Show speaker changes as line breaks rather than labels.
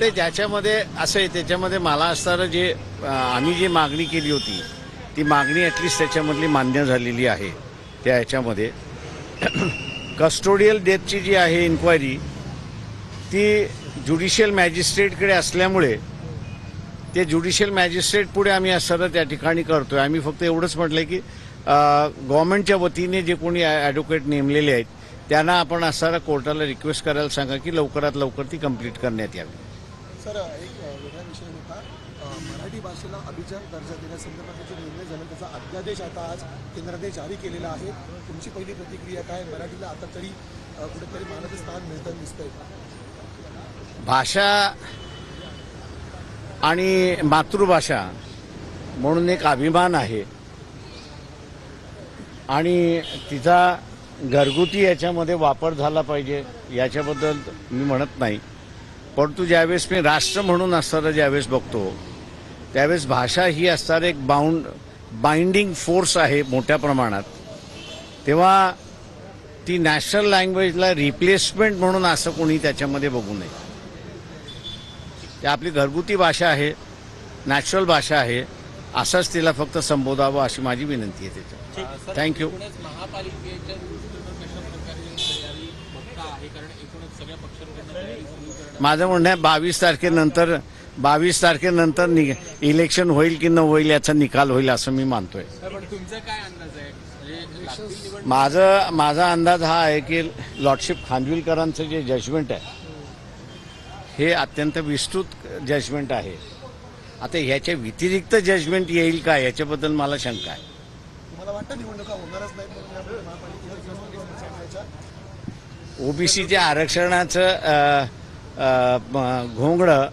ते ज्याच्यामध्ये असं आहे, त्याच्यामध्ये मला असणारं जे आम्ही जी मागणी केली होती ती मागणी ॲटलिस्ट त्याच्यामधली मान्य झालेली आहे. त्या ह्याच्यामध्ये कस्टोडियल डेथची जी आहे इन्क्वायरी ती ज्युडिशियल मॅजिस्ट्रेटकडे असल्यामुळे ते ज्युडिशियल मॅजिस्ट्रेट पुढे आम्ही असं त्या ठिकाणी करतोय. आम्ही फक्त एवढंच म्हटलंय की गव्हर्नमेंटच्या वतीने जे कोणी ॲडव्होकेट नेमलेले आहेत त्यांना आपण असणारा कोर्टाला रिक्वेस्ट करायला सांगा की लवकरात लवकर ती कंप्लीट करण्यात यावी.
सर, एक वेगळा विषय होता, मराठी भाषेला अभिजात दर्जा देण्यासंदर्भात जो निर्णय झाला त्याचा अध्यादेश आता आज केंद्राने जारी केलेला आहे. तुमची पहिली प्रतिक्रिया काय? मराठीला आता तरी कुठेतरी मानाचं स्थान मिळताना दिसतंय.
भाषा आणि मातृभाषा म्हणून एक अभिमान आहे आणि तिचा घरगुती याच्यामध्ये वापर झाला पाहिजे याच्याबद्दल मी म्हणत नाही. परंतु ज्यावेळेस मी राष्ट्र म्हणून असणारं ज्यावेळेस बघतो त्यावेळेस भाषा ही असणारं एक बाइंडिंग फोर्स आहे मोठ्या प्रमाणात, तेव्हा ती नॅशनल लँग्वेजला रिप्लेसमेंट म्हणून असं कोणी त्याच्यामध्ये बघू नये. ती आपली घरगुती भाषा आहे, नॅचरल भाषा आहे, असंच तिला फक्त संबोधावं अशी माझी विनंती आहे. त्याच्यात थँक्यू. माझं म्हणणं आहे 22 तारखेनंतर इलेक्शन होईल की न होईल याचा निकाल होईल असं मी मानतोय.
तुमचा काय अंदाज आहे?
माझा अंदाज हा आहे की लॉर्डशिप खानविलकरांचं जे जजमेंट आहे हे अत्यंत विस्तृत जजमेंट आहे. आता ह्याच्या व्यतिरिक्त जजमेंट येईल का याच्याबद्दल मला शंका आहे.
तुम्हाला वाटतं निवडणुका होणारच नाहीत म्हणून यापुढे महापालिकेच्या
ओबीसीच्या आरक्षणाचं घोंगडं